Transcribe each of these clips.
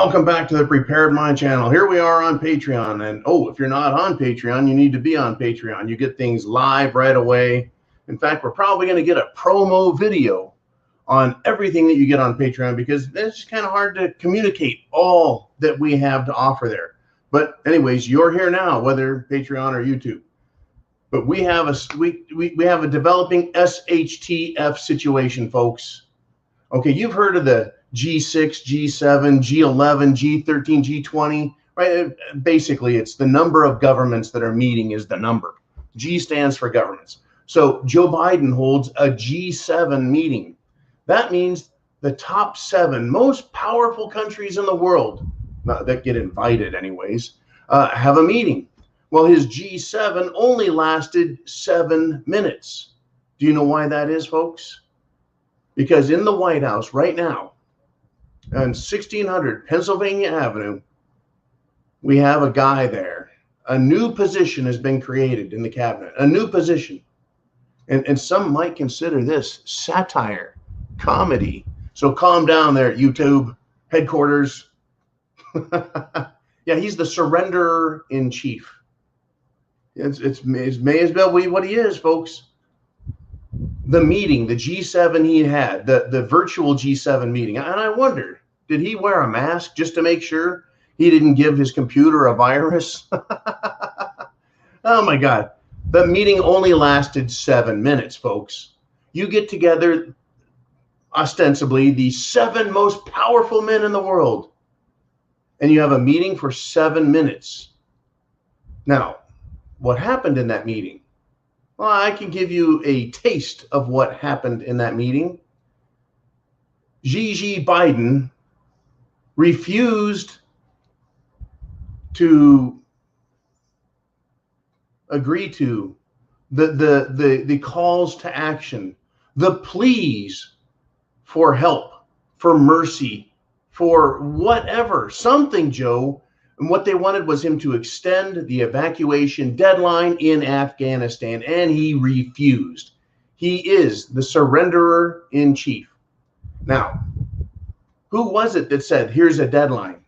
Welcome back to the Prepared Mind channel. Here we are on Patreon. And if you're not on Patreon, you need to be on Patreon. You get things live right away. In fact, we're probably going to get a promo video on everything that you get on Patreon because it's just kind of hard to communicate all that we have to offer there. But anyways, you're here now, whether Patreon or YouTube. But we have a developing SHTF situation, folks. Okay, you've heard of the G6, G7, G11, G13, G20, right? Basically, it's the number of governments that are meeting is the number. G stands for governments. So Joe Biden holds a G7 meeting. That means the top 7 most powerful countries in the world, that get invited anyways, have a meeting. Well, his G7 only lasted 7 minutes. Do you know why that is, folks? Because in the White House right now, on 1600 Pennsylvania Avenue, we have a guy there. A new position has been created in the cabinet, a new position. And some might consider this satire, comedy. So calm down there, YouTube headquarters. Yeah, he's the surrenderer in chief. It may as well be what he is, folks. The meeting, the G7 he had, the virtual G7 meeting. And I wonder, did he wear a mask just to make sure he didn't give his computer a virus? Oh my God. The meeting only lasted 7 minutes, folks. You get together, ostensibly, the 7 most powerful men in the world, and you have a meeting for 7 minutes. Now, what happened in that meeting? Well, I can give you a taste of what happened in that meeting. Gigi Biden refused to agree to the calls to action, the pleas for help, for mercy, for whatever, something, Joe. And what they wanted was him to extend the evacuation deadline in Afghanistan, and he refused. He is the surrenderer in chief. Now, who was it that said, here's a deadline?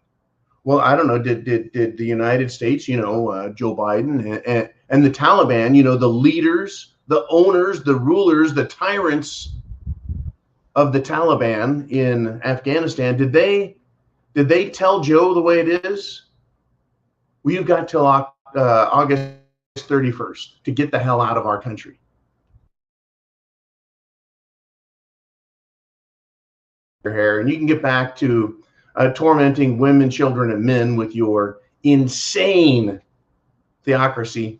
Well, I don't know. Did the United States, Joe Biden and the Taliban, the leaders, the owners, the rulers, the tyrants of the Taliban in Afghanistan, did they tell Joe the way it is? Well, you've got till August 31st to get the hell out of our country. Your hair, and you can get back to tormenting women, children, and men with your insane theocracy.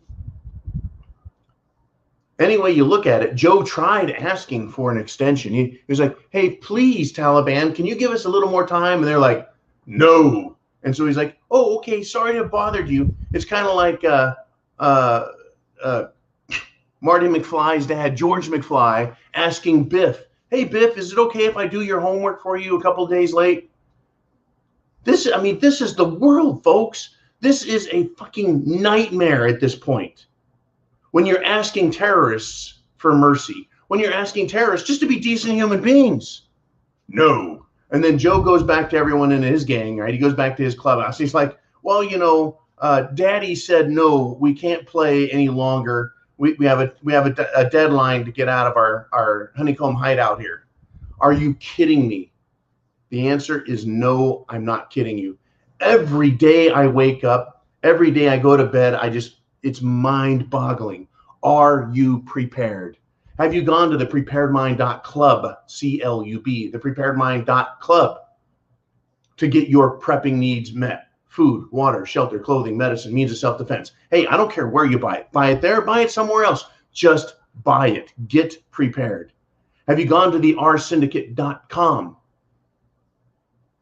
Any way you look at it, Joe tried asking for an extension. He was like, hey, please, Taliban, can you give us a little more time? And they're like, no. And so he's like, oh, okay, sorry to have bothered you. It's kind of like Marty McFly's dad, George McFly, asking Biff, hey, Biff, is it okay if I do your homework for you a couple of days late? This is the world, folks. This is a fucking nightmare at this point. When you're asking terrorists for mercy, when you're asking terrorists just to be decent human beings. No. And then Joe goes back to everyone in his gang, right? He goes back to his clubhouse. He's like, well, Daddy said, no, we can't play any longer. We have a deadline to get out of our honeycomb hideout here. Are you kidding me? The answer is no, I'm not kidding you. Every day I wake up, every day I go to bed, it's mind-boggling. Are you prepared? Have you gone to the preparedmind.club, C-L-U-B, the preparedmind.club, to get your prepping needs met? Food, water, shelter, clothing, medicine, means of self-defense. Hey, I don't care where you buy it. Buy it there, buy it somewhere else. Just buy it. Get prepared. Have you gone to the rsyndicate.com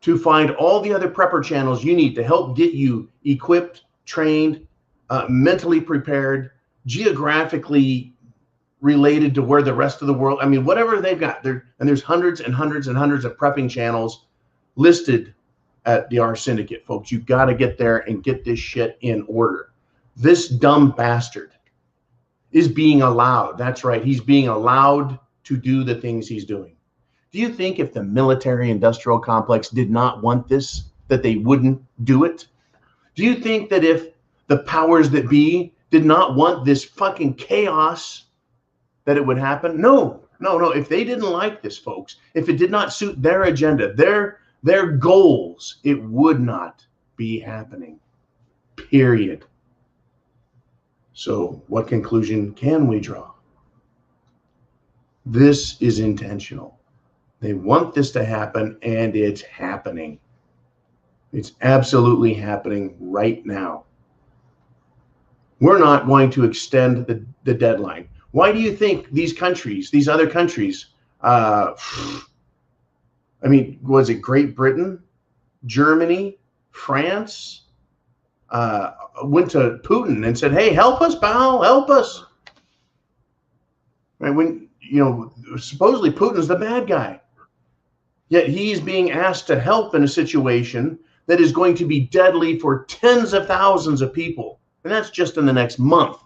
to find all the other prepper channels you need to help get you equipped, trained, mentally prepared, geographically related to where the rest of the world, whatever they've got there. And there's hundreds and hundreds and hundreds of prepping channels listed at the R Syndicate, folks. You've got to get there and get this shit in order. This dumb bastard is being allowed. That's right. He's being allowed to do the things he's doing. Do you think if the military industrial complex did not want this, that they wouldn't do it? Do you think that if the powers that be did not want this fucking chaos, that it would happen? No. If they didn't like this, folks, if it did not suit their agenda, their goals, it would not be happening. Period. So what conclusion can we draw? This is intentional. They want this to happen, and it's happening. It's absolutely happening right now. We're not going to extend the deadline. Why do you think these countries, these other countries, I mean, was it Great Britain, Germany, France, went to Putin and said, hey, help us, pal, help us. Right? When, supposedly Putin's the bad guy. Yet he's being asked to help in a situation that is going to be deadly for tens of thousands of people. And that's just in the next month.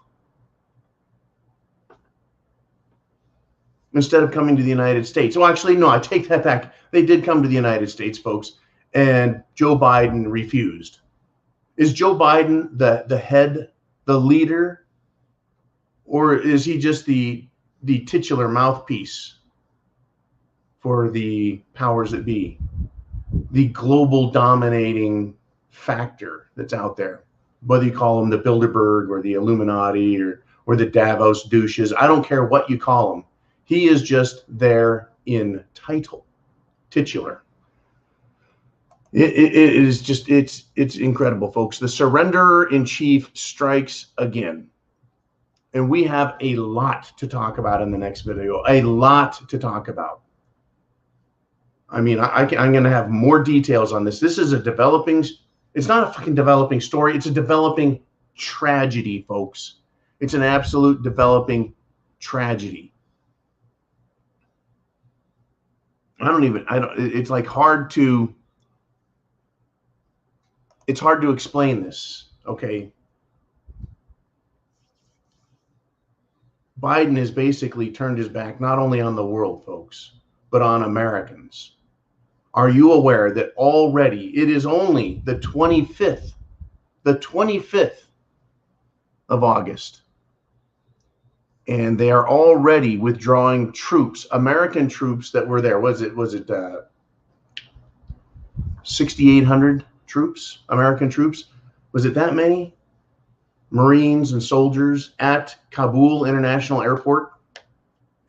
Instead of coming to the United States. Well, actually, no, I take that back. They did come to the United States, folks, and Joe Biden refused. Is Joe Biden the head, the leader, or is he just the titular mouthpiece for the powers that be, the global dominating factor that's out there? Whether you call them the Bilderberg or the Illuminati or the Davos douches, I don't care what you call them. He is just there in title, titular. It is just, it's incredible, folks. The surrender in chief strikes again. And we have a lot to talk about in the next video, a lot to talk about. I mean, I'm going to have more details on this. This is a developing, it's not a fucking developing story. It's a developing tragedy, folks. It's an absolute developing tragedy. It's like it's hard to explain this, okay? Biden has basically turned his back not only on the world, folks, but on Americans. Are you aware that already it is only the 25th of August, and they are already withdrawing troops, American troops that were there. Was it 6,800 troops, American troops? Was it that many? Marines and soldiers at Kabul International Airport,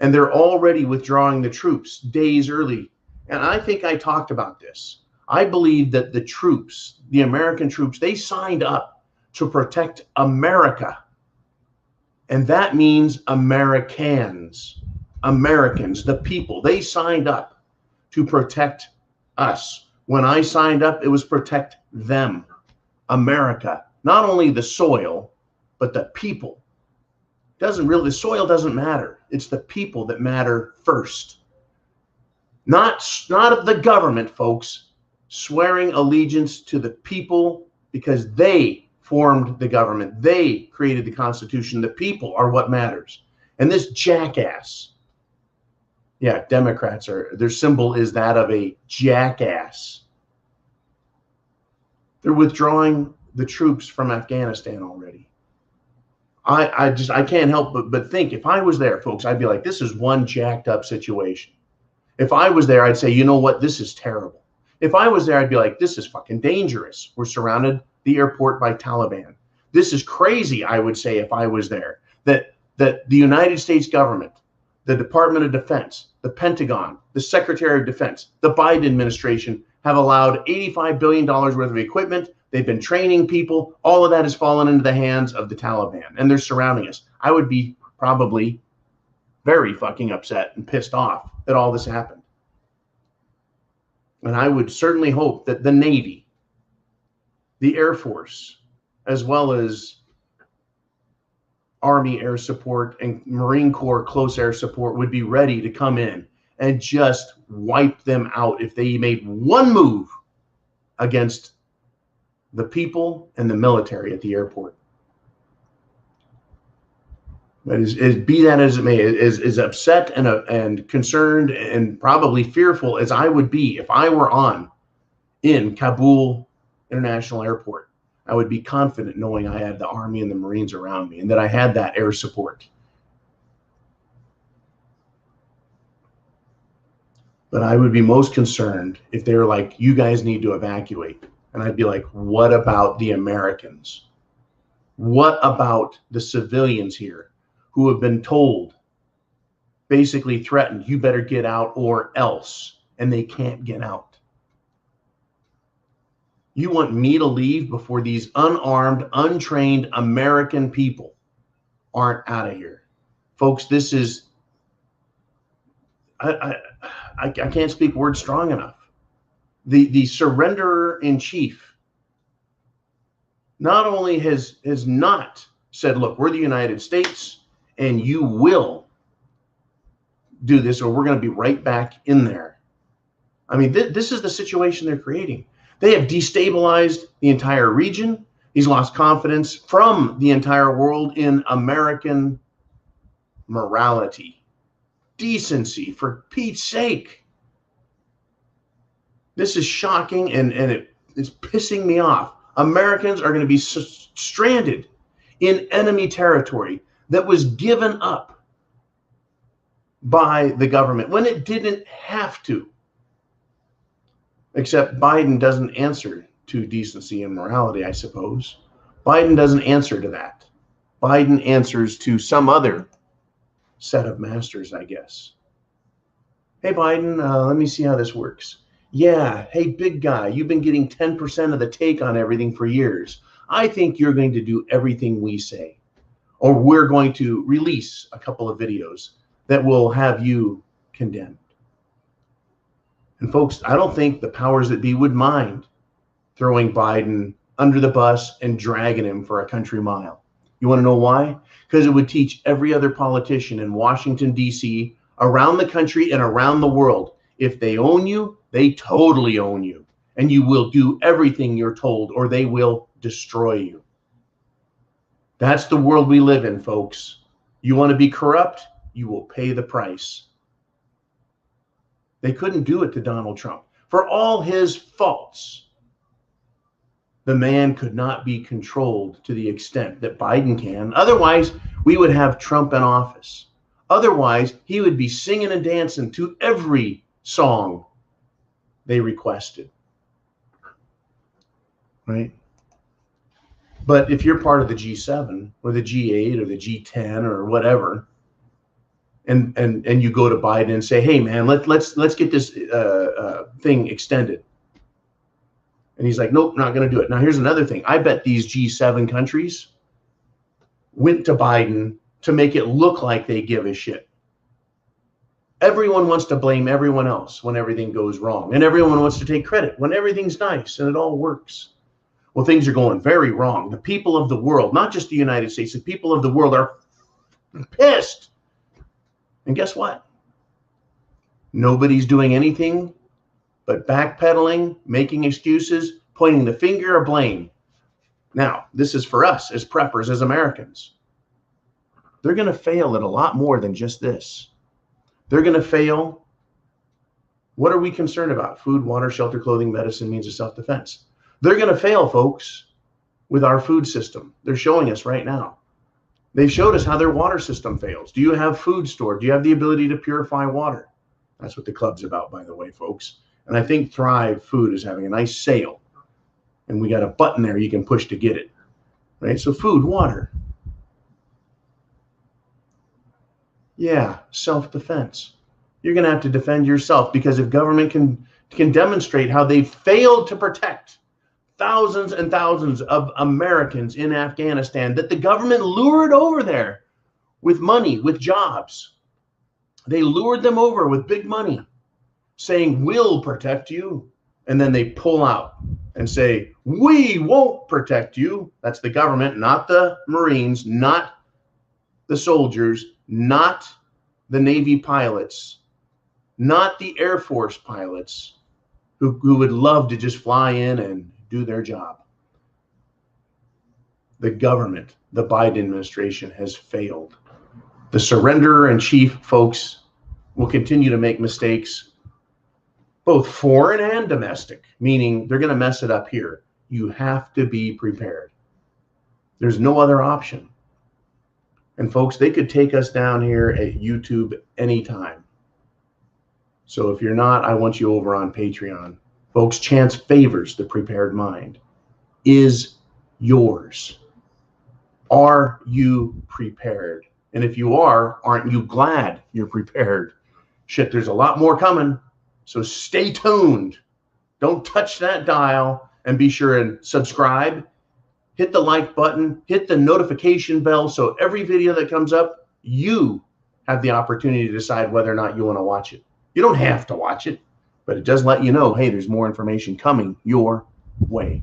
and they're already withdrawing the troops days early. And I think I talked about this. I believe that the troops, the American troops, they signed up to protect America. And that means Americans, the people. They signed up to protect us. When I signed up, it was protect them, America. Not only the soil, but the people. The soil doesn't matter. It's the people that matter first. Not of the government, folks, swearing allegiance to the people because they formed the government. They created the Constitution. The people are what matters. And this jackass, yeah, Democrats their symbol is that of a jackass. They're withdrawing the troops from Afghanistan already. I can't help but think, if I was there, folks, I'd be like, this is one jacked up situation. If I was there, I'd say, you know what, this is terrible. If I was there, I'd be like, this is fucking dangerous. We're surrounded the airport by Taliban. This is crazy, I would say, if I was there. That the United States government, the Department of Defense, the Pentagon, the Secretary of Defense, the Biden administration have allowed $85 billion worth of equipment. They've been training people. All of that has fallen into the hands of the Taliban, and they're surrounding us. I would be probably very fucking upset and pissed off that all this happened. And I would certainly hope that the Navy, the Air Force, as well as Army Air Support and Marine Corps Close Air Support would be ready to come in and just wipe them out if they made one move against the people and the military at the airport. But be that as it may, as upset and concerned and probably fearful as I would be if I were in Kabul International Airport. I would be confident knowing I had the Army and the Marines around me and that I had that air support. But I would be most concerned if they were like, you guys need to evacuate. And I'd be like, what about the Americans? What about the civilians here who have been told, basically threatened, you better get out or else, and they can't get out? You want me to leave before these unarmed, untrained American people aren't out of here? Folks, this is, I can't speak words strong enough. The surrenderer in chief not only has not said, look, we're the United States and you will do this or we're going to be right back in there. I mean, this is the situation they're creating. They have destabilized the entire region. He's lost confidence from the entire world in American morality, decency, for Pete's sake. This is shocking, and it is pissing me off. Americans are going to be stranded in enemy territory that was given up by the government when it didn't have to. Except Biden doesn't answer to decency and morality, I suppose. Biden doesn't answer to that. Biden answers to some other set of masters, I guess. Hey, Biden, let me see how this works. Yeah, hey, big guy, you've been getting 10% of the take on everything for years. I think you're going to do everything we say. Or we're going to release a couple of videos that will have you condemned. And folks, I don't think the powers that be would mind throwing Biden under the bus and dragging him for a country mile. You want to know why? Because it would teach every other politician in Washington, D.C., around the country and around the world, if they own you, they totally own you. And you will do everything you're told or they will destroy you. That's the world we live in, folks. You want to be corrupt? You will pay the price. They couldn't do it to Donald Trump. For all his faults, the man could not be controlled to the extent that Biden can. Otherwise, we would have Trump in office. Otherwise, he would be singing and dancing to every song they requested. Right? But if you're part of the G7 or the G8 or the G10 or whatever, and you go to Biden and say, hey, man, let's get this thing extended. And he's like, nope, not going to do it. Now, here's another thing. I bet these G7 countries went to Biden to make it look like they give a shit. Everyone wants to blame everyone else when everything goes wrong. And everyone wants to take credit when everything's nice and it all works. Well, things are going very wrong. The people of the world, not just the United States, the people of the world are pissed. And guess what? Nobody's doing anything but backpedaling, making excuses, pointing the finger of blame. Now, this is for us as preppers, as Americans. They're going to fail at a lot more than just this. They're going to fail. What are we concerned about? Food, water, shelter, clothing, medicine, means of self-defense. They're going to fail, folks, with our food system. They're showing us right now. They've showed us how their water system fails. Do you have food stored? Do you have the ability to purify water? That's what the club's about, by the way, folks. And I think Thrive Food is having a nice sale. And we got a button there you can push to get it. Right? So food, water. Yeah, self-defense. You're going to have to defend yourself, because if government can demonstrate how they failed to protect thousands and thousands of Americans in Afghanistan that the government lured over there with money, with jobs. They lured them over with big money, saying, we'll protect you. And then they pull out and say, we won't protect you. That's the government, not the Marines, not the soldiers, not the Navy pilots, not the Air Force pilots who would love to just fly in and do their job. The government, the Biden administration, has failed. The surrenderer in chief, folks, will continue to make mistakes, both foreign and domestic, meaning they're going to mess it up here. You have to be prepared. There's no other option. And folks, they could take us down here at YouTube anytime. So if you're not, I want you over on Patreon. Folks, chance favors the prepared mind. Is yours. Are you prepared? And if you are, aren't you glad you're prepared? Shit, there's a lot more coming. So stay tuned. Don't touch that dial, and be sure and subscribe. Hit the like button, hit the notification bell, so every video that comes up, you have the opportunity to decide whether or not you want to watch it. You don't have to watch it, but it does let you know, hey, there's more information coming your way.